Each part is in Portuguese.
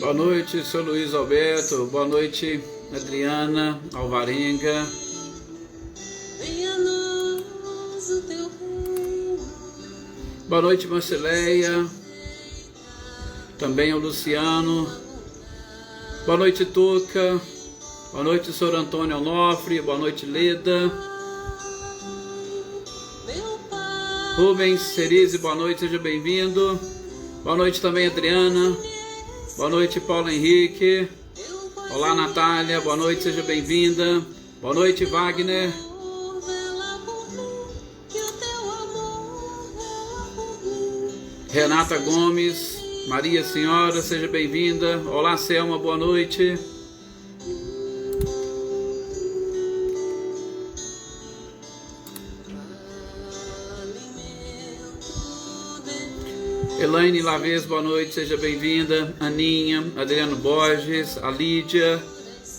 Boa noite, seu Luiz Alberto. Boa noite, Adriana Alvarenga. Venha a nós o teu reino. Boa noite, Marceleia. Também o Luciano. Boa noite, Tuca. Boa noite, Sr. Antônio Onofre. Boa noite, Leda. Rubens Cerise, boa noite, seja bem-vindo. Boa noite também, Adriana. Boa noite, Paulo Henrique. Olá, Natália. Boa noite, seja bem-vinda. Boa noite, Wagner. Renata Gomes. Maria Senhora, seja bem-vinda. Olá, Selma, boa noite. Elaine Lavez, boa noite, seja bem-vinda. Aninha, Adriano Borges, a Lídia.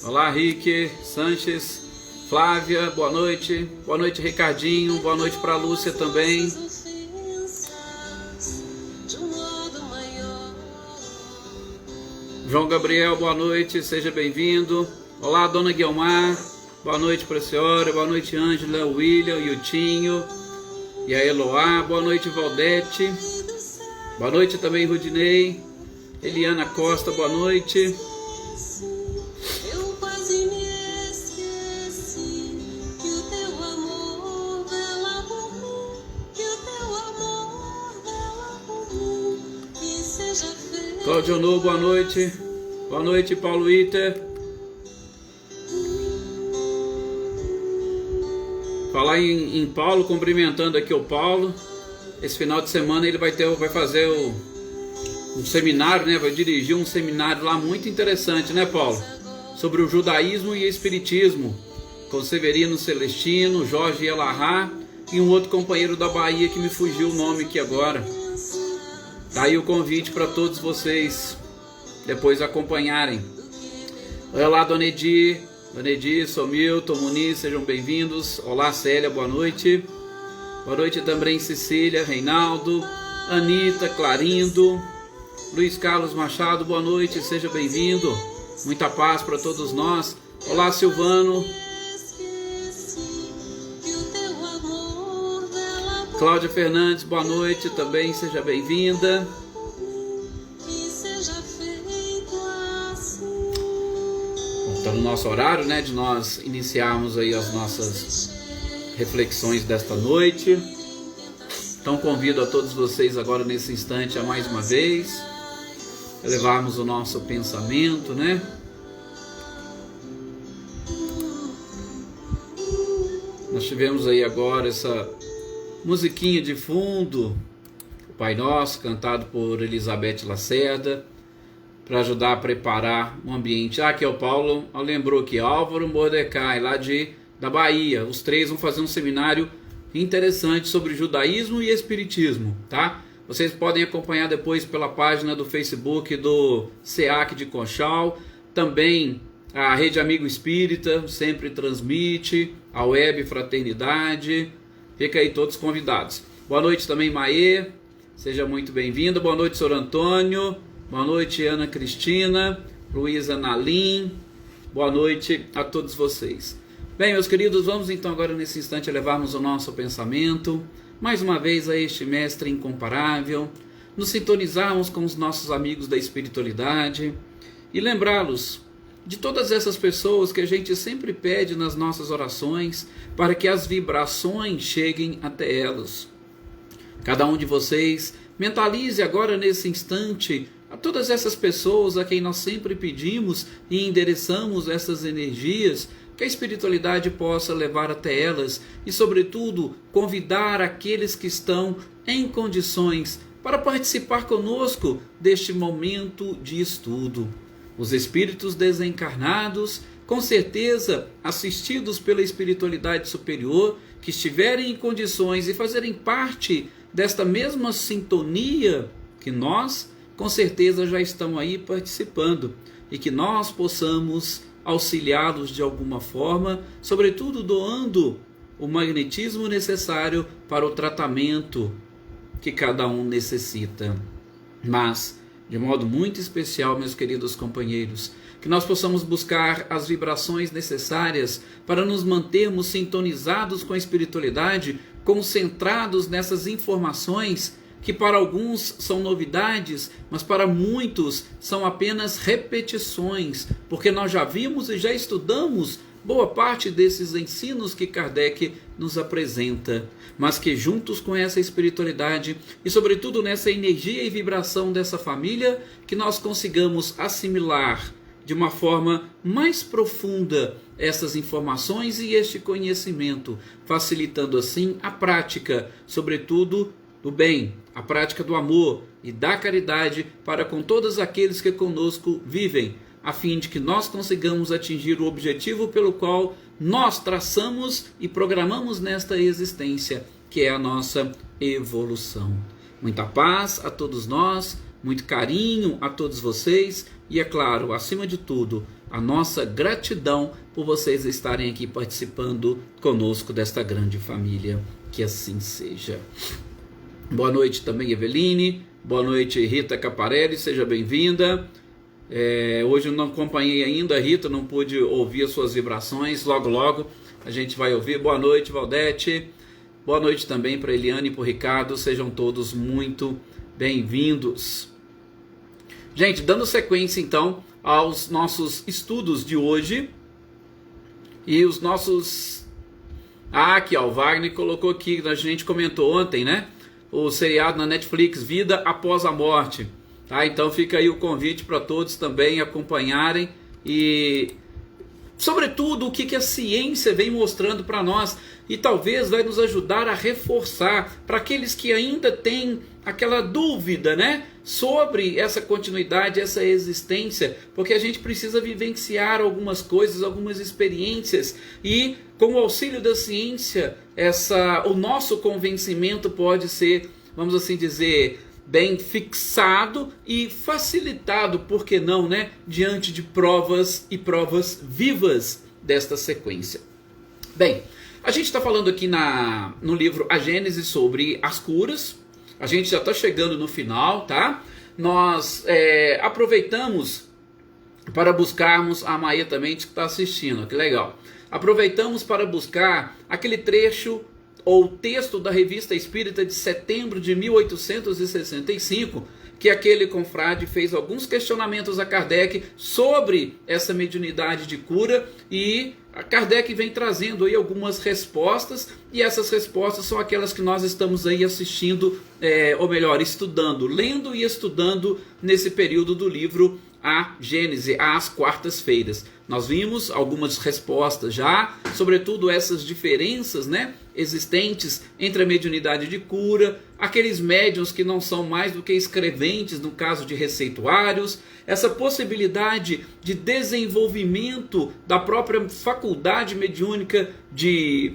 Olá, Rick Sanches. Flávia, boa noite. Boa noite, Ricardinho. Boa noite para a Lúcia também. João Gabriel, boa noite, seja bem-vindo. Olá, Dona Guilmar. Boa noite para a senhora. Boa noite, Ângela, William, Yutinho e a Eloá. Boa noite, Valdete. Boa noite também, Rudinei. Eliana Costa, boa noite. Eu quase me esqueci que o teu amor vela por mim, que o teu amor vela por mim, que seja feito. Cláudio Nou, boa noite. Boa noite, Paulo Iter. Falar em Paulo, cumprimentando aqui o Paulo. Esse final de semana ele vai fazer um seminário, né? Vai dirigir um seminário lá muito interessante, né, Paulo? Sobre o judaísmo e espiritismo, com Severino Celestino, Jorge Elahá e um outro companheiro da Bahia que me fugiu o nome aqui agora. Tá aí o convite para todos vocês depois acompanharem. Olá, Dona Edi, sou Milton, Muniz, sejam bem-vindos. Olá, Célia, boa noite. Boa noite também, Cecília, Reinaldo, Anitta, Clarindo, Luiz Carlos Machado, boa noite, seja bem-vindo. Muita paz para todos nós. Olá, Silvano. Cláudia Fernandes, boa noite também, seja bem-vinda. Está no nosso horário, né, de nós iniciarmos aí as nossas reflexões desta noite. Então convido a todos vocês agora nesse instante a mais uma vez elevarmos o nosso pensamento, né? Nós tivemos aí agora essa musiquinha de fundo, o Pai Nosso, cantado por Elizabeth Lacerda, para ajudar a preparar o ambiente. Aqui é o Paulo, lembrou que Álvaro Mordecai, lá da Bahia, os três vão fazer um seminário interessante sobre judaísmo e espiritismo, tá? Vocês podem acompanhar depois pela página do Facebook do SEAC de Conchal, também a Rede Amigo Espírita sempre transmite, a Web Fraternidade, fica aí todos convidados. Boa noite também, Maê, seja muito bem-vinda. Boa noite, Sr. Antônio, boa noite, Ana Cristina, Luísa Nalim, boa noite a todos vocês. Bem, meus queridos, vamos então agora nesse instante elevarmos o nosso pensamento, mais uma vez a este mestre incomparável, nos sintonizarmos com os nossos amigos da espiritualidade e lembrá-los de todas essas pessoas que a gente sempre pede nas nossas orações para que as vibrações cheguem até elas. Cada um de vocês mentalize agora nesse instante a todas essas pessoas a quem nós sempre pedimos e endereçamos essas energias, que a espiritualidade possa levar até elas e, sobretudo, convidar aqueles que estão em condições para participar conosco deste momento de estudo. Os espíritos desencarnados, com certeza assistidos pela espiritualidade superior, que estiverem em condições de fazerem parte desta mesma sintonia que nós, com certeza já estão aí participando, e que nós possamos auxiliá-los de alguma forma, sobretudo doando o magnetismo necessário para o tratamento que cada um necessita. Mas de modo muito especial, meus queridos companheiros, que nós possamos buscar as vibrações necessárias para nos mantermos sintonizados com a espiritualidade, concentrados nessas informações que para alguns são novidades, mas para muitos são apenas repetições, porque nós já vimos e já estudamos boa parte desses ensinos que Kardec nos apresenta, mas que juntos com essa espiritualidade e sobretudo nessa energia e vibração dessa família, que nós consigamos assimilar de uma forma mais profunda essas informações e este conhecimento, facilitando assim a prática, sobretudo do bem, a prática do amor e da caridade para com todos aqueles que conosco vivem, a fim de que nós consigamos atingir o objetivo pelo qual nós traçamos e programamos nesta existência, que é a nossa evolução. Muita paz a todos nós, muito carinho a todos vocês e, é claro, acima de tudo, a nossa gratidão por vocês estarem aqui participando conosco desta grande família. Que assim seja. Boa noite também, Eveline. Boa noite, Rita Caparelli, seja bem-vinda. Hoje eu não acompanhei ainda, Rita, não pude ouvir as suas vibrações. Logo a gente vai ouvir. Boa noite, Valdete. Boa noite também para Eliane e para o Ricardo. Sejam todos muito bem-vindos. Gente, dando sequência então aos nossos estudos de hoje. E os nossos... aqui ó, o Wagner colocou aqui, a gente comentou ontem, né? O seriado na Netflix, Vida Após a Morte. Tá? Então fica aí o convite para todos também acompanharem e, sobretudo, o que a ciência vem mostrando para nós e talvez vai nos ajudar a reforçar para aqueles que ainda têm aquela dúvida, né, sobre essa continuidade, essa existência, porque a gente precisa vivenciar algumas coisas, algumas experiências e com o auxílio da ciência, o nosso convencimento pode ser, vamos assim dizer, bem fixado e facilitado, por que não, né, diante de provas e provas vivas desta sequência. Bem, a gente está falando aqui no livro A Gênese sobre as curas. A gente já está chegando no final, tá? Nós aproveitamos para buscarmos, a Maia também que está assistindo, que legal. Aproveitamos para buscar aquele trecho ou texto da Revista Espírita de setembro de 1865, que aquele confrade fez alguns questionamentos a Kardec sobre essa mediunidade de cura, e a Kardec vem trazendo aí algumas respostas, e essas respostas são aquelas que nós estamos aí assistindo, ou melhor, estudando, lendo e estudando nesse período do livro A Gênese, às quartas-feiras. Nós vimos algumas respostas já, sobretudo essas diferenças, né, existentes entre a mediunidade de cura, aqueles médiuns que não são mais do que escreventes no caso de receituários, essa possibilidade de desenvolvimento da própria faculdade mediúnica de...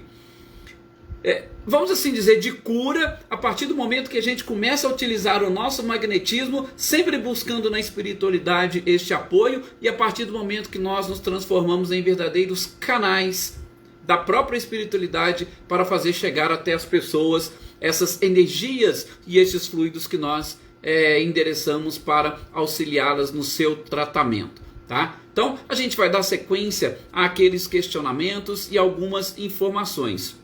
vamos assim dizer, de cura, a partir do momento que a gente começa a utilizar o nosso magnetismo, sempre buscando na espiritualidade este apoio, e a partir do momento que nós nos transformamos em verdadeiros canais da própria espiritualidade para fazer chegar até as pessoas essas energias e esses fluidos que nós endereçamos para auxiliá-las no seu tratamento. Tá? Então a gente vai dar sequência àqueles questionamentos e algumas informações.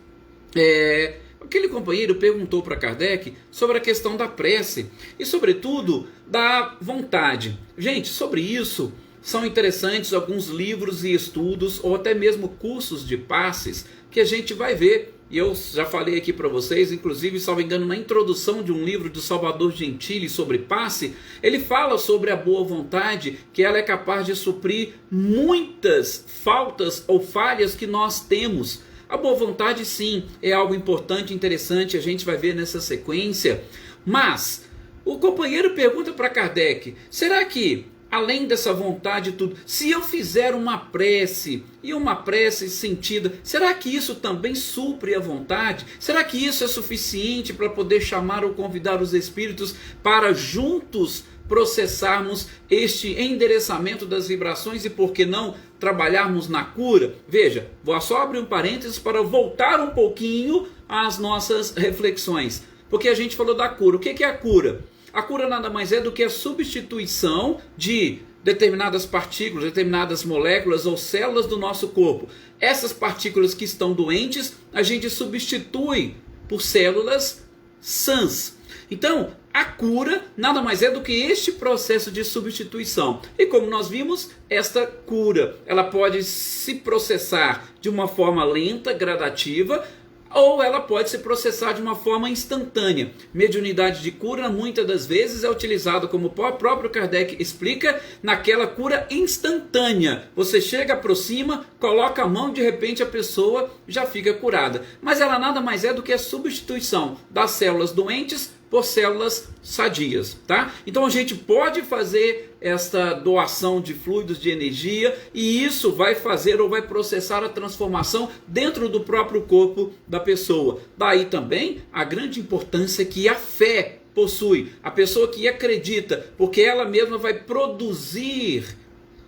Aquele companheiro perguntou para Kardec sobre a questão da prece e sobretudo da vontade. Gente, sobre isso são interessantes alguns livros e estudos ou até mesmo cursos de passes que a gente vai ver. E eu já falei aqui para vocês, inclusive, salvo engano, na introdução de um livro do Salvador Gentili sobre passe, ele fala sobre a boa vontade, que ela é capaz de suprir muitas faltas ou falhas que nós temos. A boa vontade, sim, é algo importante, interessante, a gente vai ver nessa sequência. Mas o companheiro pergunta para Kardec, será que, além dessa vontade e tudo, se eu fizer uma prece, e uma prece sentida, será que isso também supre a vontade? Será que isso é suficiente para poder chamar ou convidar os espíritos para juntos processarmos este endereçamento das vibrações e, por que não, trabalharmos na cura? Veja, vou só abrir um parênteses para voltar um pouquinho às nossas reflexões, porque a gente falou da cura. O que é a cura? A cura nada mais é do que a substituição de determinadas partículas, determinadas moléculas ou células do nosso corpo. Essas partículas que estão doentes, a gente substitui por células sãs. Então, a cura nada mais é do que este processo de substituição. E como nós vimos, esta cura, ela pode se processar de uma forma lenta, gradativa, ou ela pode se processar de uma forma instantânea. Mediunidade de cura, muitas das vezes, é utilizado, como o próprio Kardec explica, naquela cura instantânea. Você chega, aproxima, coloca a mão, de repente a pessoa já fica curada. Mas ela nada mais é do que a substituição das células doentes por células sadias, tá? Então a gente pode fazer esta doação de fluidos de energia e isso vai fazer ou vai processar a transformação dentro do próprio corpo da pessoa. Daí também a grande importância que a fé possui. A pessoa que acredita, porque ela mesma vai produzir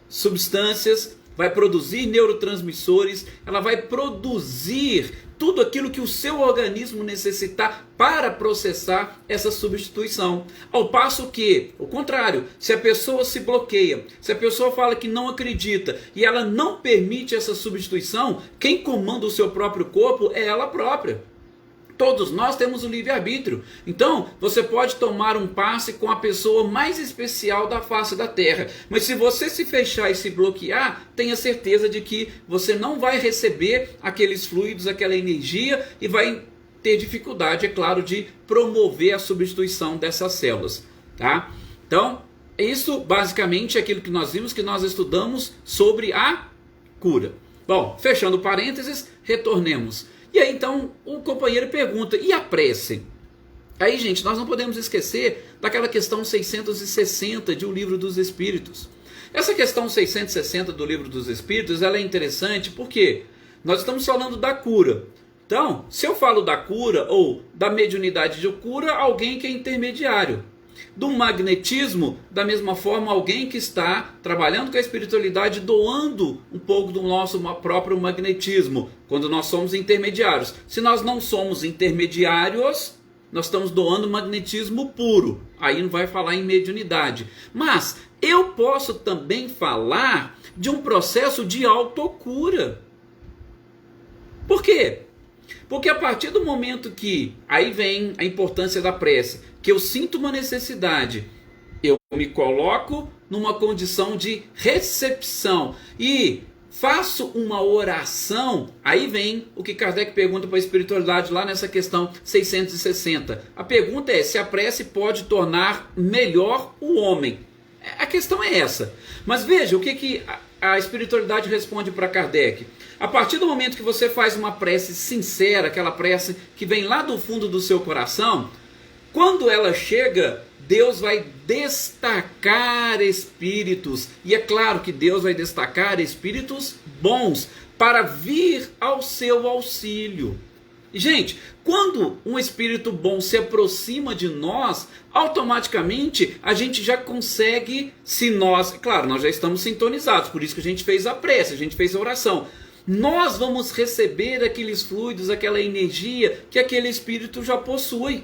substâncias, vai produzir neurotransmissores, ela vai produzir tudo aquilo que o seu organismo necessitar para processar essa substituição. Ao passo que, ao contrário, se a pessoa se bloqueia, se a pessoa fala que não acredita e ela não permite essa substituição, quem comanda o seu próprio corpo é ela própria. Todos nós temos o livre-arbítrio. Então, você pode tomar um passe com a pessoa mais especial da face da Terra. Mas se você se fechar e se bloquear, tenha certeza de que você não vai receber aqueles fluidos, aquela energia e vai ter dificuldade, é claro, de promover a substituição dessas células. Tá? Então, isso basicamente é aquilo que nós vimos, que nós estudamos sobre a cura. Bom, fechando parênteses, retornemos. E aí então o companheiro pergunta, e a prece? Aí, gente, nós não podemos esquecer daquela questão 660 de O Livro dos Espíritos. Essa questão 660 do Livro dos Espíritos, ela é interessante porque nós estamos falando da cura. Então, se eu falo da cura ou da mediunidade de cura, alguém que é intermediário. Do magnetismo, da mesma forma, alguém que está trabalhando com a espiritualidade, doando um pouco do nosso próprio magnetismo, quando nós somos intermediários. Se nós não somos intermediários, nós estamos doando magnetismo puro. Aí não vai falar em mediunidade. Mas eu posso também falar de um processo de autocura. Por quê? Porque a partir do momento que, aí vem a importância da prece, que eu sinto uma necessidade, eu me coloco numa condição de recepção e faço uma oração, aí vem o que Kardec pergunta para a espiritualidade lá nessa questão 660. A pergunta é se a prece pode tornar melhor o homem. A questão é essa. Mas veja o que a espiritualidade responde para Kardec. A partir do momento que você faz uma prece sincera, aquela prece que vem lá do fundo do seu coração, quando ela chega, Deus vai destacar espíritos. E é claro que Deus vai destacar espíritos bons para vir ao seu auxílio. Gente, quando um espírito bom se aproxima de nós, automaticamente a gente já consegue, se nós, claro, nós já estamos sintonizados, por isso que a gente fez a prece, a gente fez a oração. Nós vamos receber aqueles fluidos, aquela energia que aquele espírito já possui.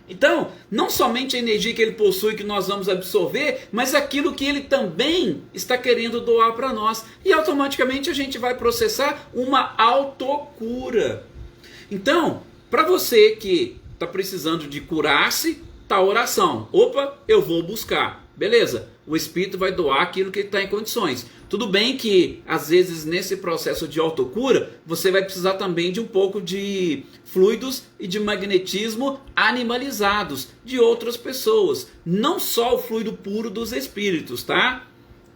Então, não somente a energia que ele possui que nós vamos absorver, mas aquilo que ele também está querendo doar para nós. E automaticamente a gente vai processar uma autocura. Então, para você que está precisando de curar-se, tá a oração. Opa, eu vou buscar. Beleza, o espírito vai doar aquilo que ele está em condições. Tudo bem que, às vezes, nesse processo de autocura, você vai precisar também de um pouco de fluidos e de magnetismo animalizados de outras pessoas. Não só o fluido puro dos espíritos, tá?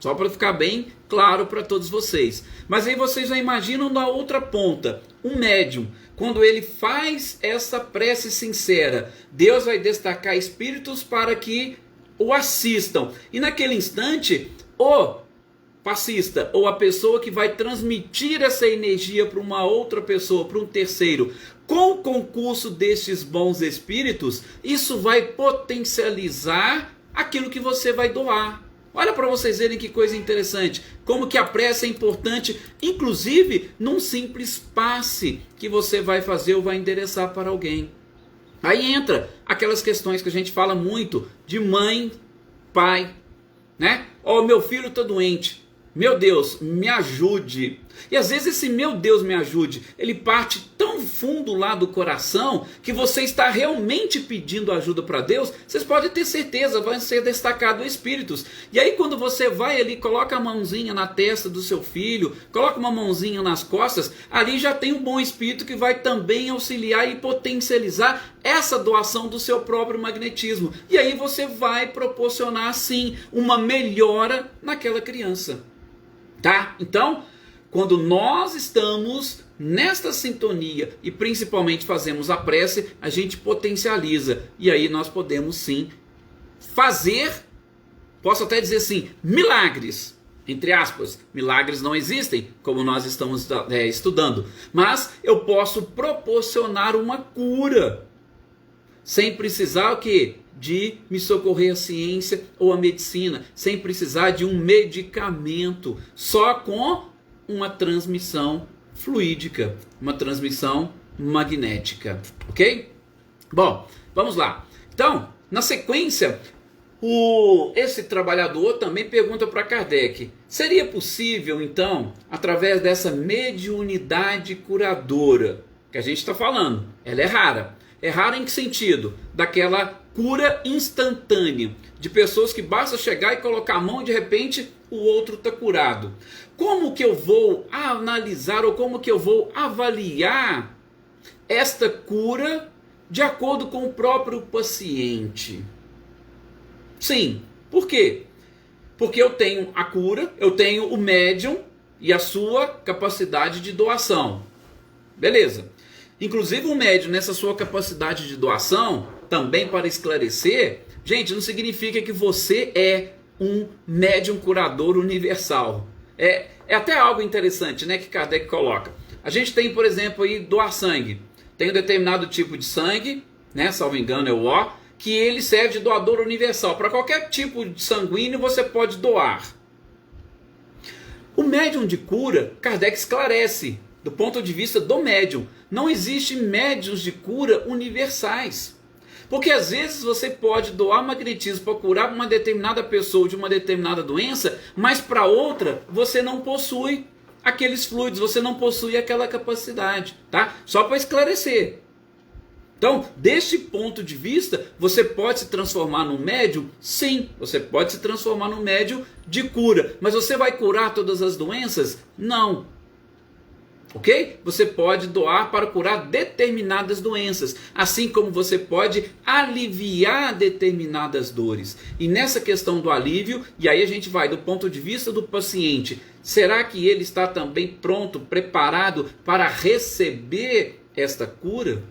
Só para ficar bem claro para todos vocês. Mas aí vocês já imaginam na outra ponta, um médium. Quando ele faz essa prece sincera, Deus vai destacar espíritos para que o assistam. E naquele instante, o passista ou a pessoa que vai transmitir essa energia para uma outra pessoa, para um terceiro, com o concurso destes bons espíritos, isso vai potencializar aquilo que você vai doar. Olha para vocês verem que coisa interessante, como que a prece é importante, inclusive num simples passe que você vai fazer ou vai endereçar para alguém. Aí entra aquelas questões que a gente fala muito de mãe, pai, né? Ó, meu filho está doente. Meu Deus, me ajude. E às vezes esse meu Deus me ajude, ele parte tão fundo lá do coração que você está realmente pedindo ajuda para Deus. Vocês podem ter certeza, vai ser destacado espíritos. E aí quando você vai ali, coloca a mãozinha na testa do seu filho, coloca uma mãozinha nas costas, ali já tem um bom espírito que vai também auxiliar e potencializar essa doação do seu próprio magnetismo. E aí você vai proporcionar sim uma melhora naquela criança. Tá? Então, quando nós estamos nesta sintonia e principalmente fazemos a prece, a gente potencializa. E aí nós podemos sim fazer, posso até dizer assim, milagres. Entre aspas, milagres não existem, como nós estamos estudando. Mas eu posso proporcionar uma cura, sem precisar o quê? De me socorrer a ciência ou a medicina, sem precisar de um medicamento, só com uma transmissão fluídica, uma transmissão magnética, ok? Bom, vamos lá. Então, na sequência, esse trabalhador também pergunta para Kardec, seria possível então, através dessa mediunidade curadora, que a gente está falando, ela é rara. É rara em que sentido? Daquela cura instantânea, de pessoas que basta chegar e colocar a mão e de repente o outro está curado. Como que eu vou analisar ou como que eu vou avaliar esta cura de acordo com o próprio paciente? Sim, por quê? Porque eu tenho a cura, eu tenho o médium e a sua capacidade de doação. Beleza. Inclusive o médium nessa sua capacidade de doação, também para esclarecer, gente, não significa que você é um médium curador universal. É até algo interessante, né, que Kardec coloca. A gente tem, por exemplo, aí doar sangue. Tem um determinado tipo de sangue, né, salvo engano é o O, que ele serve de doador universal. Para qualquer tipo de sanguíneo você pode doar. O médium de cura, Kardec esclarece, do ponto de vista do médium, não existe médiuns de cura universais. Porque às vezes você pode doar magnetismo para curar uma determinada pessoa de uma determinada doença, mas para outra você não possui aqueles fluidos, você não possui aquela capacidade, tá? Só para esclarecer. Então, deste ponto de vista, você pode se transformar num médium? Sim, você pode se transformar num médium de cura. Mas você vai curar todas as doenças? Não. Ok? Você pode doar para curar determinadas doenças, assim como você pode aliviar determinadas dores. E nessa questão do alívio, e aí a gente vai do ponto de vista do paciente, será que ele está também pronto, preparado para receber esta cura?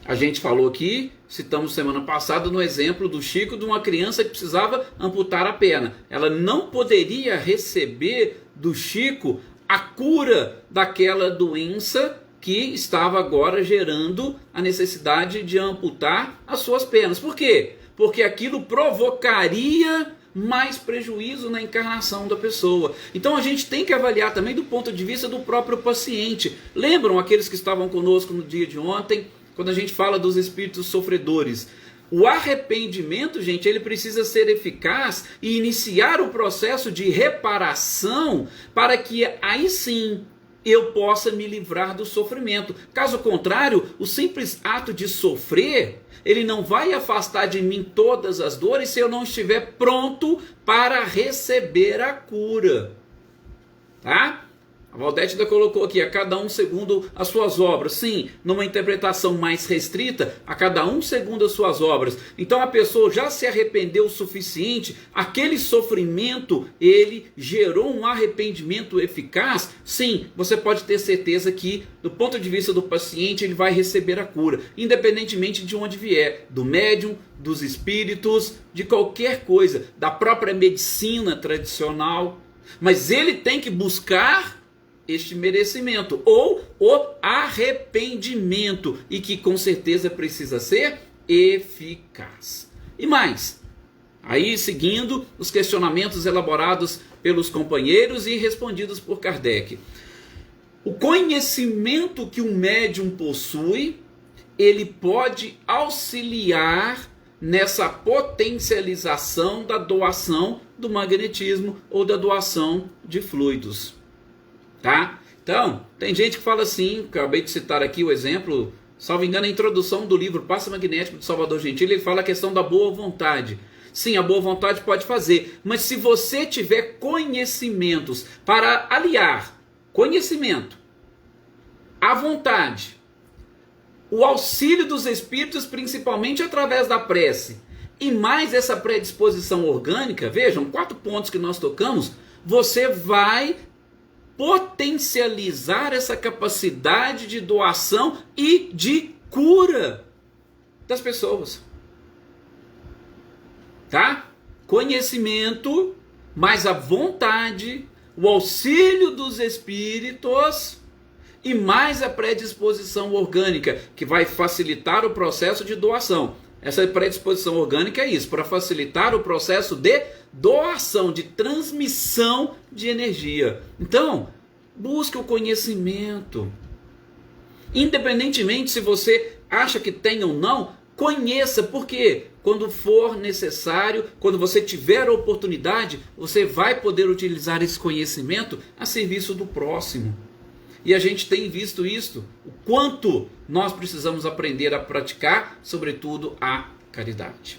A gente falou aqui, citamos semana passada no exemplo do Chico, de uma criança que precisava amputar a perna. Ela não poderia receber do Chico a cura daquela doença que estava agora gerando a necessidade de amputar as suas pernas. Por quê? Porque aquilo provocaria mais prejuízo na encarnação da pessoa. Então a gente tem que avaliar também do ponto de vista do próprio paciente. Lembram aqueles que estavam conosco no dia de ontem, quando a gente fala dos espíritos sofredores? O arrependimento, gente, ele precisa ser eficaz e iniciar o processo de reparação para que aí sim eu possa me livrar do sofrimento. Caso contrário, o simples ato de sofrer, ele não vai afastar de mim todas as dores se eu não estiver pronto para receber a cura. Tá? A Valdete ainda colocou aqui, a cada um segundo as suas obras. Sim, numa interpretação mais restrita, a cada um segundo as suas obras. Então a pessoa já se arrependeu o suficiente, aquele sofrimento, ele gerou um arrependimento eficaz. Sim, você pode ter certeza que, do ponto de vista do paciente, ele vai receber a cura, independentemente de onde vier, do médium, dos espíritos, de qualquer coisa, da própria medicina tradicional. Mas ele tem que buscar este merecimento, ou o arrependimento, e que com certeza precisa ser eficaz. E mais, aí seguindo os questionamentos elaborados pelos companheiros e respondidos por Kardec. O conhecimento que um médium possui ele pode auxiliar nessa potencialização da doação do magnetismo ou da doação de fluidos, tá? Então, tem gente que fala assim, acabei de citar aqui o exemplo, salvo engano, a introdução do livro Passe Magnético de Salvador Gentili, ele fala a questão da boa vontade. Sim, a boa vontade pode fazer, mas se você tiver conhecimentos para aliar conhecimento, a vontade, o auxílio dos espíritos, principalmente através da prece, e mais essa predisposição orgânica, vejam, 4 pontos que nós tocamos, você vai potencializar essa capacidade de doação e de cura das pessoas. Tá? Conhecimento, mais a vontade, o auxílio dos espíritos e mais a predisposição orgânica, que vai facilitar o processo de doação. Essa predisposição orgânica é isso, para facilitar o processo de doação, de transmissão de energia. Então, busque o conhecimento. Independentemente se você acha que tem ou não, conheça, porque quando for necessário, quando você tiver a oportunidade, você vai poder utilizar esse conhecimento a serviço do próximo. E a gente tem visto isso, o quanto nós precisamos aprender a praticar, sobretudo a caridade.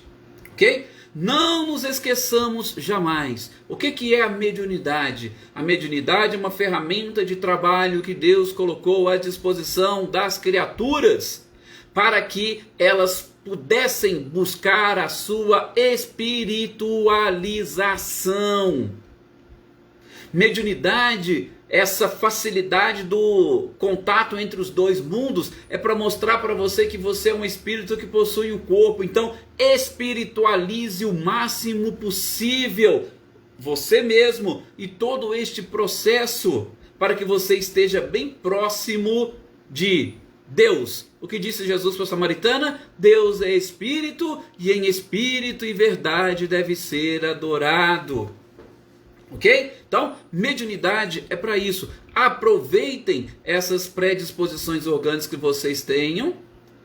Ok? Não nos esqueçamos jamais. O que é a mediunidade? A mediunidade é uma ferramenta de trabalho que Deus colocou à disposição das criaturas para que elas pudessem buscar a sua espiritualização. Mediunidade, essa facilidade do contato entre os dois mundos, é para mostrar para você que você é um espírito que possui um corpo. Então, espiritualize o máximo possível você mesmo e todo este processo para que você esteja bem próximo de Deus. O que disse Jesus para a samaritana? Deus é espírito e em espírito e verdade deve ser adorado. Ok? Então, mediunidade é para isso. Aproveitem essas predisposições orgânicas que vocês tenham,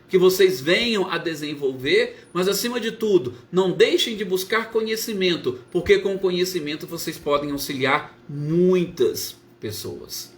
que vocês venham a desenvolver, mas acima de tudo, não deixem de buscar conhecimento, porque com conhecimento vocês podem auxiliar muitas pessoas.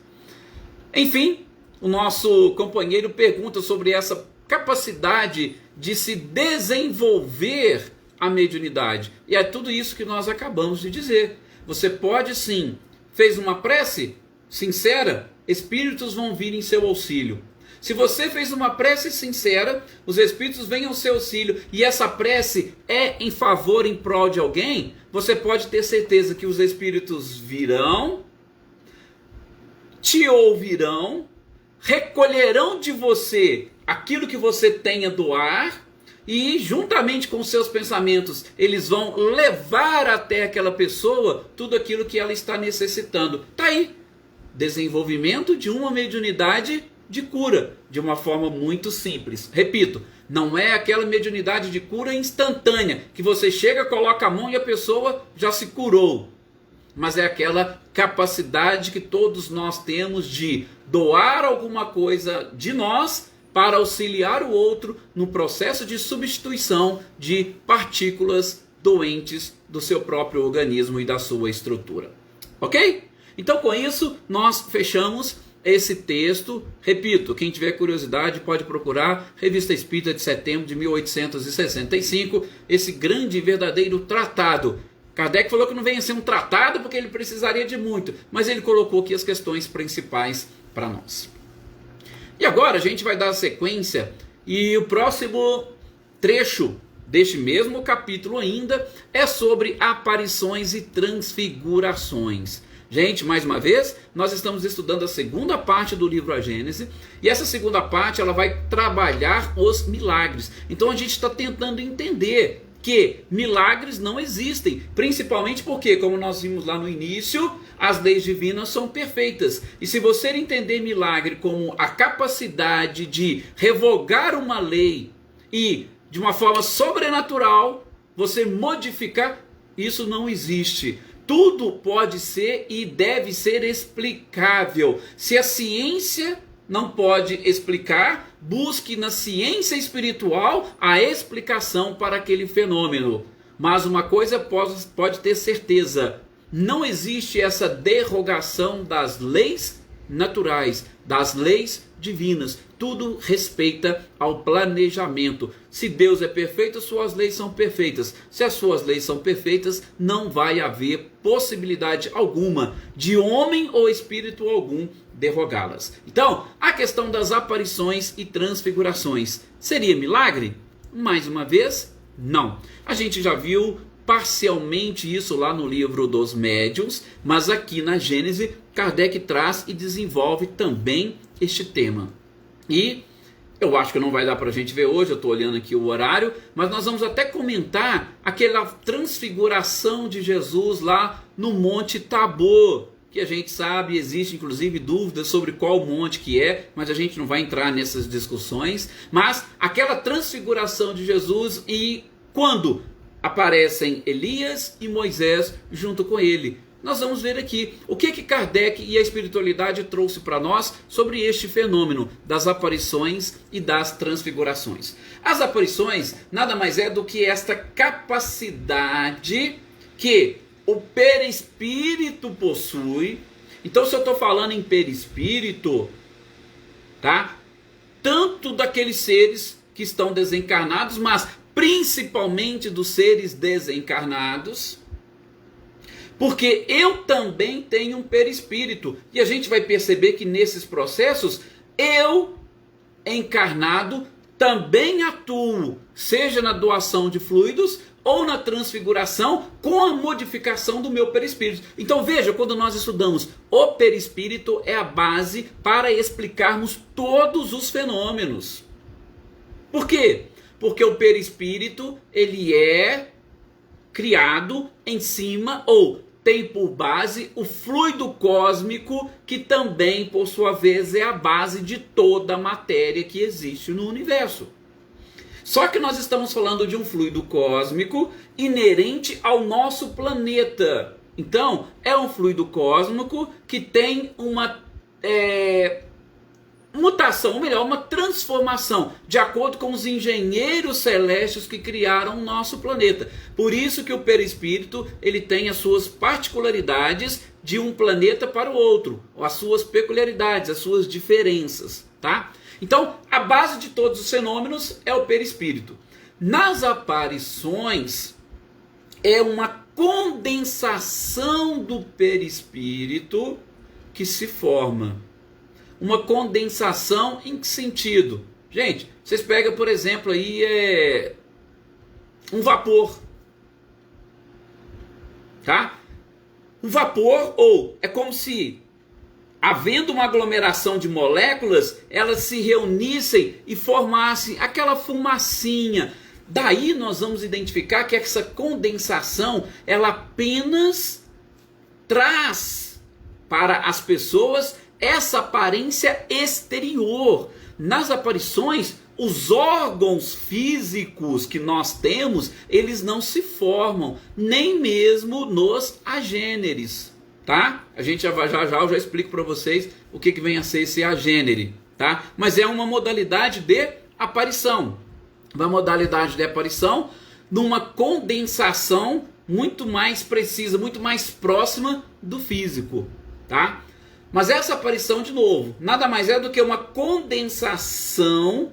Enfim, o nosso companheiro pergunta sobre essa capacidade de se desenvolver a mediunidade. E é tudo isso que nós acabamos de dizer. Você pode sim, fez uma prece sincera, espíritos vão vir em seu auxílio. Se você fez uma prece sincera, os espíritos vêm ao seu auxílio e essa prece é em favor, em prol de alguém, você pode ter certeza que os espíritos virão, te ouvirão, recolherão de você aquilo que você tem a doar e juntamente com seus pensamentos eles vão levar até aquela pessoa tudo aquilo que ela está necessitando. Está aí, desenvolvimento de uma mediunidade de cura, de uma forma muito simples. Repito, não é aquela mediunidade de cura instantânea, que você chega, coloca a mão e a pessoa já se curou. Mas é aquela capacidade que todos nós temos de doar alguma coisa de nós para auxiliar o outro no processo de substituição de partículas doentes do seu próprio organismo e da sua estrutura. Ok? Então com isso nós fechamos esse texto. Repito, quem tiver curiosidade pode procurar Revista Espírita de setembro de 1865, esse grande e verdadeiro tratado. Kardec falou que não venha ser um tratado porque ele precisaria de muito, mas ele colocou aqui as questões principais para nós. E agora a gente vai dar sequência e o próximo trecho deste mesmo capítulo ainda é sobre aparições e transfigurações. Gente, mais uma vez, nós estamos estudando a segunda parte do livro A Gênese, e essa segunda parte ela vai trabalhar os milagres. Então a gente está tentando entender que milagres não existem, principalmente porque, como nós vimos lá no início, as leis divinas são perfeitas. E se você entender milagre como a capacidade de revogar uma lei e, de uma forma sobrenatural, você modificar, isso não existe. Tudo pode ser e deve ser explicável. Se a ciência não pode explicar, busque na ciência espiritual a explicação para aquele fenômeno. Mas uma coisa pode ter certeza: não existe essa derrogação das leis naturais, das leis divinas. Tudo respeita ao planejamento. Se Deus é perfeito, suas leis são perfeitas. Se as suas leis são perfeitas, não vai haver possibilidade alguma de homem ou espírito algum derrogá-las. Então, a questão das aparições e transfigurações seria milagre? Mais uma vez, não. A gente já viu parcialmente isso lá no livro dos Médiuns, mas aqui na Gênese, Kardec traz e desenvolve também este tema. E eu acho que não vai dar para a gente ver hoje, eu estou olhando aqui o horário, mas nós vamos até comentar aquela transfiguração de Jesus lá no Monte Tabor, que a gente sabe, existe inclusive dúvidas sobre qual monte que é, mas a gente não vai entrar nessas discussões. Mas aquela transfiguração de Jesus, e quando aparecem Elias e Moisés junto com ele, nós vamos ver aqui o que Kardec e a espiritualidade trouxe para nós sobre este fenômeno das aparições e das transfigurações. As aparições nada mais é do que esta capacidade que o perispírito possui. Então, se eu estou falando em perispírito, tá? Tanto daqueles seres que estão desencarnados, mas principalmente dos seres desencarnados, porque eu também tenho um perispírito. E a gente vai perceber que nesses processos, eu, encarnado, também atuo, seja na doação de fluidos ou na transfiguração, com a modificação do meu perispírito. Então veja, quando nós estudamos o perispírito, é a base para explicarmos todos os fenômenos. Por quê? Porque o perispírito, ele é criado em cima, ou tem por base, o fluido cósmico, que também, por sua vez, é a base de toda a matéria que existe no universo. Só que nós estamos falando de um fluido cósmico inerente ao nosso planeta. Então, é um fluido cósmico que tem uma mutação, ou melhor, uma transformação, de acordo com os engenheiros celestes que criaram o nosso planeta. Por isso que o perispírito, ele tem as suas particularidades de um planeta para o outro, as suas peculiaridades, as suas diferenças, tá? Então, a base de todos os fenômenos é o perispírito. Nas aparições, é uma condensação do perispírito que se forma. Uma condensação em que sentido? Gente, vocês pegam, por exemplo, aí um vapor. Tá? Um vapor, ou é como se, havendo uma aglomeração de moléculas, elas se reunissem e formassem aquela fumacinha. Daí nós vamos identificar que essa condensação, ela apenas traz para as pessoas essa aparência exterior. Nas aparições, os órgãos físicos que nós temos, eles não se formam, nem mesmo nos agêneres, tá? A gente eu já explico para vocês o que vem a ser esse agênere, tá? Mas é uma modalidade de aparição. Uma modalidade de aparição numa condensação muito mais precisa, muito mais próxima do físico, tá? Mas essa aparição, de novo, nada mais é do que uma condensação,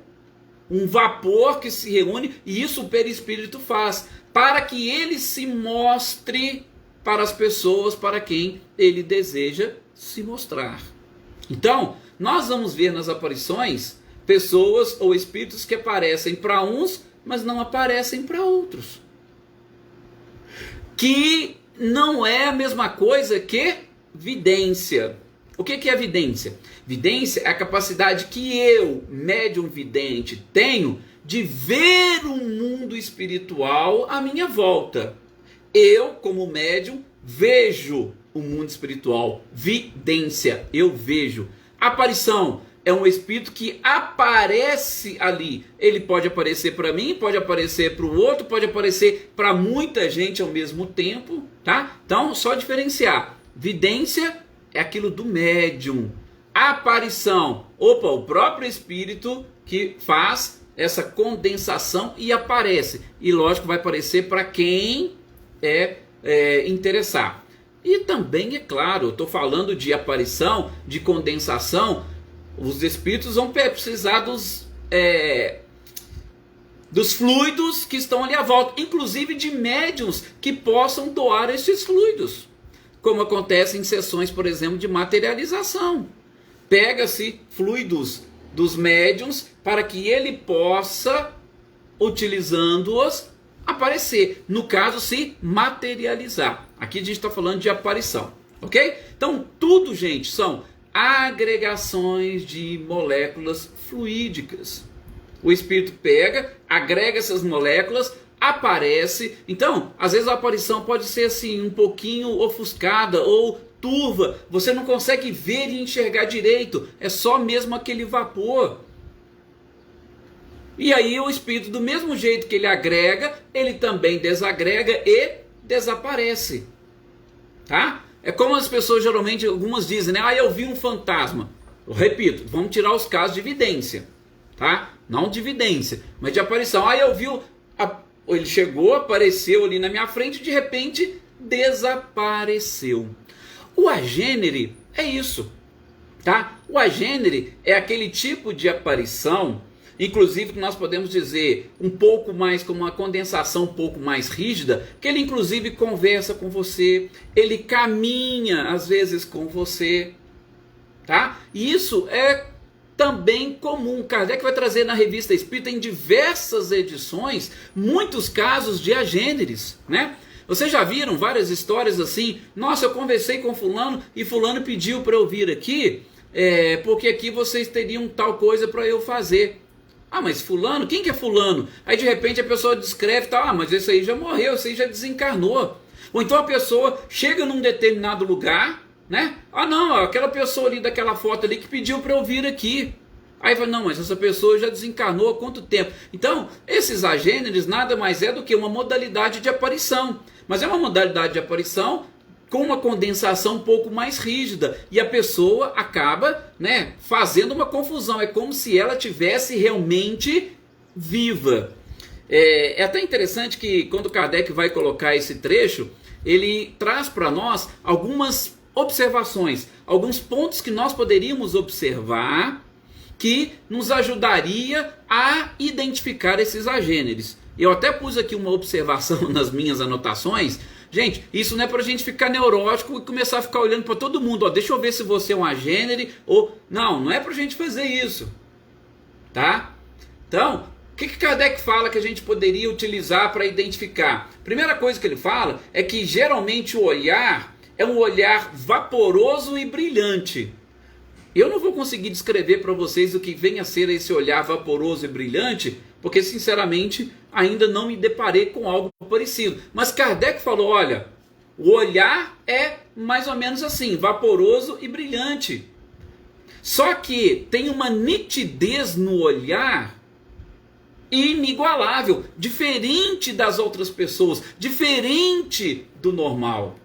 um vapor que se reúne, e isso o perispírito faz, para que ele se mostre para as pessoas para quem ele deseja se mostrar. Então, nós vamos ver nas aparições pessoas ou espíritos que aparecem para uns, mas não aparecem para outros. Que não é a mesma coisa que vidência. O que é vidência? Vidência é a capacidade que eu, médium vidente, tenho de ver o mundo espiritual à minha volta. Eu, como médium, vejo o mundo espiritual. Vidência, eu vejo. Aparição é um espírito que aparece ali. Ele pode aparecer para mim, pode aparecer para o outro, pode aparecer para muita gente ao mesmo tempo, tá? Então, só diferenciar. Vidência é aquilo do médium. Aparição opa, o próprio espírito que faz essa condensação e aparece. E lógico, vai aparecer para quem interessar. E também, é claro, eu estou falando de aparição, de condensação, os espíritos vão precisar dos fluidos que estão ali à volta, inclusive de médiuns que possam doar esses fluidos, como acontece em sessões, por exemplo, de materialização. Pega-se fluidos dos médiuns para que ele possa, utilizando-os, aparecer. No caso, se materializar. Aqui a gente está falando de aparição, ok? Então, tudo, gente, são agregações de moléculas fluídicas. O espírito pega, agrega essas moléculas, aparece. Então, às vezes a aparição pode ser assim, um pouquinho ofuscada ou turva. Você não consegue ver e enxergar direito. É só mesmo aquele vapor. E aí o espírito, do mesmo jeito que ele agrega, ele também desagrega e desaparece. Tá? É como as pessoas geralmente, algumas dizem, né? Eu vi um fantasma. Eu repito, vamos tirar os casos de evidência. Tá? Não de evidência, mas de aparição. Eu vi, ele chegou, apareceu ali na minha frente, de repente desapareceu. O agênere é isso, tá? O agênere é aquele tipo de aparição, inclusive que nós podemos dizer um pouco mais, como uma condensação um pouco mais rígida, que ele inclusive conversa com você, ele caminha às vezes com você, tá? E isso é também comum. Kardec vai trazer na Revista Espírita, em diversas edições, muitos casos de agêneres, né? Vocês já viram várias histórias assim? Nossa, eu conversei com fulano e fulano pediu para eu vir aqui, porque aqui vocês teriam tal coisa para eu fazer. Ah, mas fulano? Quem que é fulano? Aí de repente a pessoa descreve, tá, mas esse aí já morreu, esse aí já desencarnou. Ou então a pessoa chega num determinado lugar, né? Ah não, aquela pessoa ali daquela foto ali que pediu para eu vir aqui. Aí fala, não, mas essa pessoa já desencarnou há quanto tempo? Então, esses agêneres nada mais é do que uma modalidade de aparição. Mas é uma modalidade de aparição com uma condensação um pouco mais rígida. E a pessoa acaba, né, fazendo uma confusão. É como se ela tivesse realmente viva. É até interessante que quando Kardec vai colocar esse trecho, ele traz para nós algumas observações, alguns pontos que nós poderíamos observar que nos ajudaria a identificar esses agêneres. Eu até pus aqui uma observação nas minhas anotações. Gente, isso não é para a gente ficar neurótico e começar a ficar olhando para todo mundo. Ó, deixa eu ver se você é um agênere ou... Não é para a gente fazer isso. Tá? Então, o que Kardec fala que a gente poderia utilizar para identificar? Primeira coisa que ele fala é que geralmente o olhar é um olhar vaporoso e brilhante. Eu não vou conseguir descrever para vocês o que vem a ser esse olhar vaporoso e brilhante, porque sinceramente ainda não me deparei com algo parecido. Mas Kardec falou, olha, o olhar é mais ou menos assim, vaporoso e brilhante. Só que tem uma nitidez no olhar inigualável, diferente das outras pessoas, diferente do normal.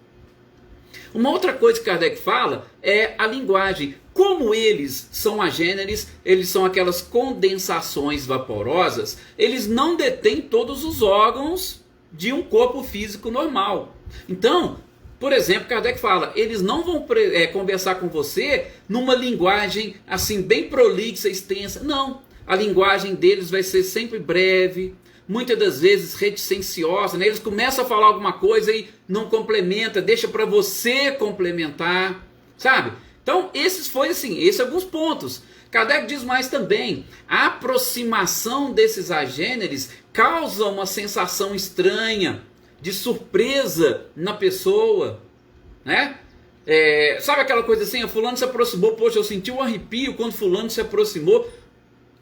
Uma outra coisa que Kardec fala é a linguagem. Como eles são agêneres, eles são aquelas condensações vaporosas, eles não detêm todos os órgãos de um corpo físico normal. Então, por exemplo, Kardec fala, eles não vão conversar com você numa linguagem assim bem prolixa, extensa. Não, a linguagem deles vai ser sempre breve, muitas das vezes reticenciosa, né? Eles começam a falar alguma coisa e não complementa, deixa para você complementar, sabe? Então, esses alguns pontos. Kardec diz mais também, a aproximação desses agêneres causa uma sensação estranha, de surpresa na pessoa, né? Sabe aquela coisa assim, fulano se aproximou, poxa, eu senti um arrepio quando fulano se aproximou.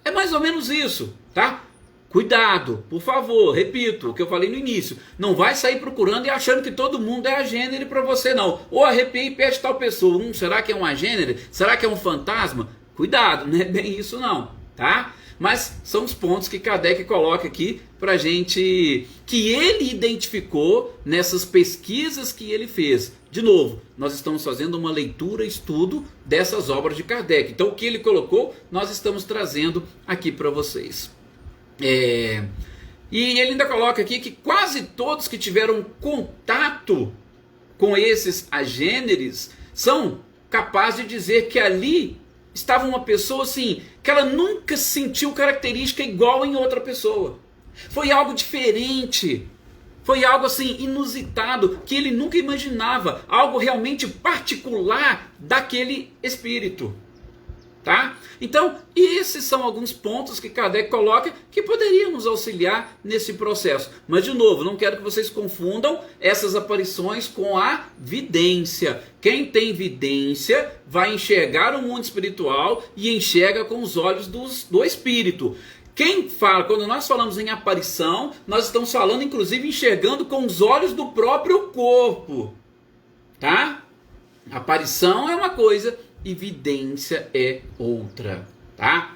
É mais ou menos isso, tá? Cuidado, por favor, repito o que eu falei no início. Não vai sair procurando e achando que todo mundo é agênere para você, não. Ou arrepia e pede tal pessoa. Será que é um agênere? Será que é um fantasma? Cuidado, não é bem isso não, tá? Mas são os pontos que Kardec coloca aqui pra gente, que ele identificou nessas pesquisas que ele fez, De novo, nós estamos fazendo uma leitura, estudo dessas obras de Kardec. Então o que ele colocou, nós estamos trazendo aqui para vocês. E ele ainda coloca aqui que quase todos que tiveram contato com esses agêneres são capazes de dizer que ali estava uma pessoa assim, que ela nunca sentiu característica igual em outra pessoa. Foi algo diferente. Foi algo assim inusitado, que ele nunca imaginava, algo realmente particular daquele espírito, tá? Então, esses são alguns pontos que Kardec coloca que poderiam nos auxiliar nesse processo. Mas, de novo, não quero que vocês confundam essas aparições com a vidência. Quem tem vidência vai enxergar o mundo espiritual e enxerga com os olhos do espírito. Quem fala, quando nós falamos em aparição, nós estamos falando, inclusive, enxergando com os olhos do próprio corpo, tá? Aparição é uma coisa e vidência é outra, tá?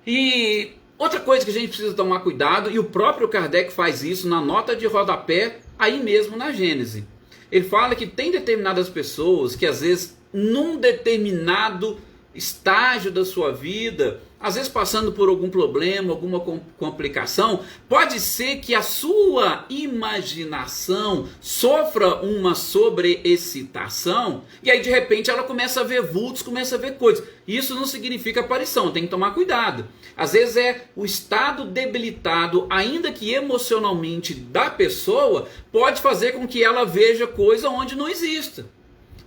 E outra coisa que a gente precisa tomar cuidado, e o próprio Kardec faz isso na nota de rodapé, aí mesmo na Gênese. Ele fala que tem determinadas pessoas que, às vezes, num determinado estágio da sua vida, às vezes passando por algum problema, alguma complicação, pode ser que a sua imaginação sofra uma sobreexcitação e aí de repente ela começa a ver vultos, começa a ver coisas. Isso não significa aparição, tem que tomar cuidado. Às vezes é o estado debilitado, ainda que emocionalmente, da pessoa, pode fazer com que ela veja coisa onde não exista.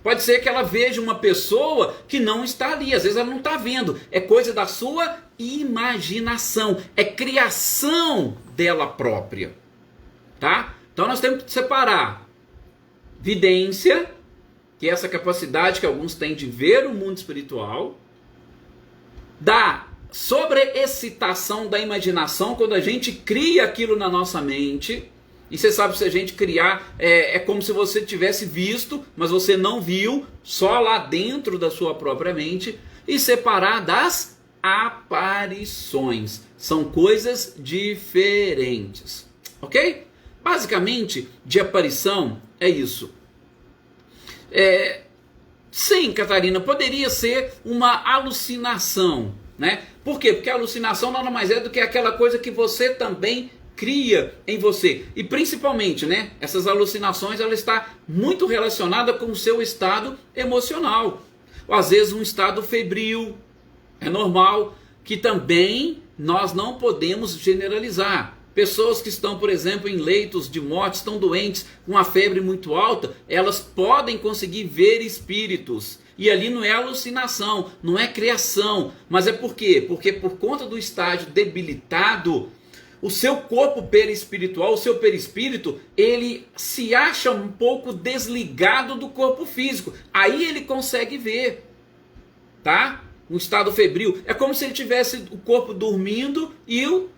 Pode ser que ela veja uma pessoa que não está ali. Às vezes ela não está vendo. É coisa da sua imaginação. É criação dela própria. Tá? Então nós temos que separar vidência, que é essa capacidade que alguns têm de ver o mundo espiritual, da sobreexcitação da imaginação, quando a gente cria aquilo na nossa mente. E você sabe, se a gente criar, é como se você tivesse visto, mas você não viu, só lá dentro da sua própria mente. E separar das aparições. São coisas diferentes. Ok? Basicamente, de aparição é isso. Sim, Catarina, poderia ser uma alucinação, né? Por quê? Porque a alucinação nada mais é do que aquela coisa que você também cria em você. E principalmente, né, essas alucinações, ela está muito relacionada com o seu estado emocional. Ou às vezes um estado febril. É normal, que também nós não podemos generalizar. Pessoas que estão, por exemplo, em leitos de morte, estão doentes, com uma febre muito alta, elas podem conseguir ver espíritos. E ali não é alucinação, não é criação. Mas é por quê? Porque por conta do estágio debilitado, o seu corpo perispiritual, o seu perispírito, ele se acha um pouco desligado do corpo físico. Aí ele consegue ver, tá? Um estado febril. É como se ele tivesse o corpo dormindo e o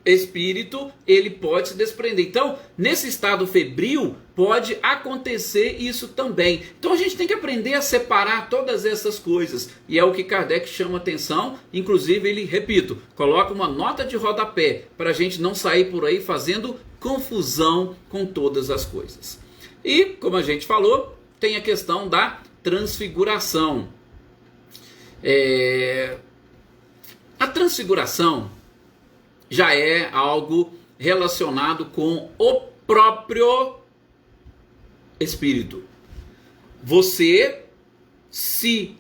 espírito, ele pode se desprender. Então, nesse estado febril, pode acontecer isso também. Então a gente tem que aprender a separar todas essas coisas. E é o que Kardec chama atenção. Inclusive, ele, repito, coloca uma nota de rodapé para a gente não sair por aí fazendo confusão com todas as coisas. E, como a gente falou, tem a questão da transfiguração. A transfiguração já é algo relacionado com o próprio espírito. Você se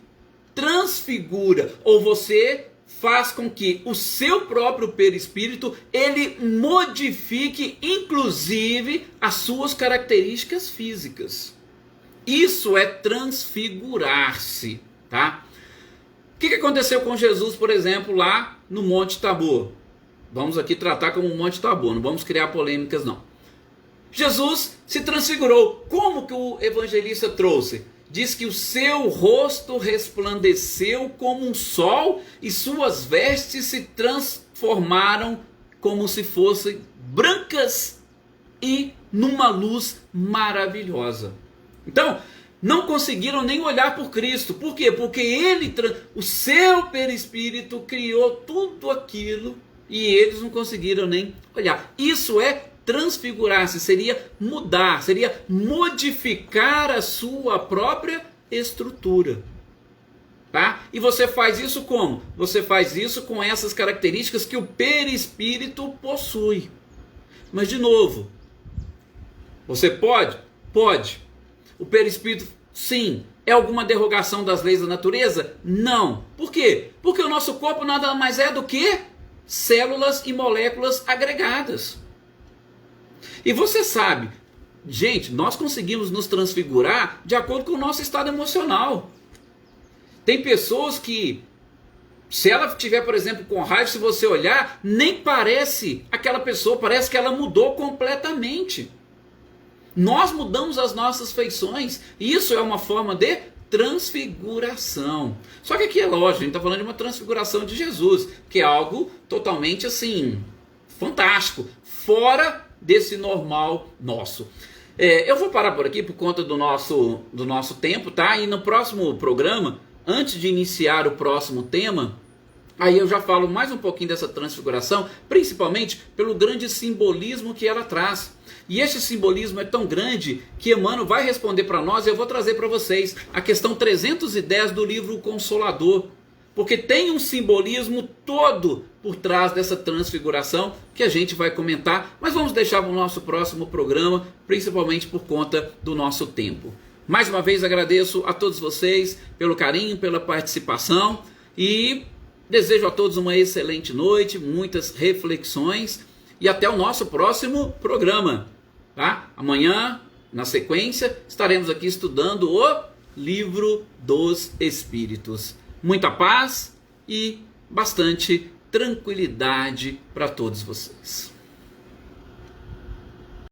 transfigura, ou você faz com que o seu próprio perispírito ele modifique inclusive as suas características físicas. Isso é transfigurar-se, tá? O que aconteceu com Jesus, por exemplo, lá no Monte Tabor? Vamos aqui tratar como um Monte Tabor, não vamos criar polêmicas não. Jesus se transfigurou. Como que o evangelista trouxe? Diz que o seu rosto resplandeceu como um sol e suas vestes se transformaram como se fossem brancas e numa luz maravilhosa. Então, não conseguiram nem olhar por Cristo. Por quê? Porque ele, o seu perispírito criou tudo aquilo e eles não conseguiram nem olhar. Isso é transfigurar-se, seria mudar, seria modificar a sua própria estrutura. Tá? E você faz isso como? Você faz isso com essas características que o perispírito possui. Mas de novo, você pode? Pode. O perispírito, sim. É alguma derrogação das leis da natureza? Não. Por quê? Porque o nosso corpo nada mais é do que células e moléculas agregadas. E você sabe, gente, nós conseguimos nos transfigurar de acordo com o nosso estado emocional. Tem pessoas que, se ela estiver, por exemplo, com raiva, se você olhar, nem parece aquela pessoa, parece que ela mudou completamente. Nós mudamos as nossas feições, e isso é uma forma de transfiguração. Só que aqui é lógico, a gente está falando de uma transfiguração de Jesus, que é algo totalmente assim, fantástico, fora desse normal nosso. Eu vou parar por aqui por conta do nosso tempo, tá? E no próximo programa, antes de iniciar o próximo tema, aí eu já falo mais um pouquinho dessa transfiguração, principalmente pelo grande simbolismo que ela traz. E esse simbolismo é tão grande que Emmanuel vai responder para nós, e eu vou trazer para vocês a questão 310 do livro Consolador. Porque tem um simbolismo todo por trás dessa transfiguração que a gente vai comentar, mas vamos deixar para o nosso próximo programa, principalmente por conta do nosso tempo. Mais uma vez agradeço a todos vocês pelo carinho, pela participação e desejo a todos uma excelente noite, muitas reflexões e até o nosso próximo programa. Tá? Amanhã, na sequência, estaremos aqui estudando o Livro dos Espíritos. Muita paz e bastante tranquilidade para todos vocês.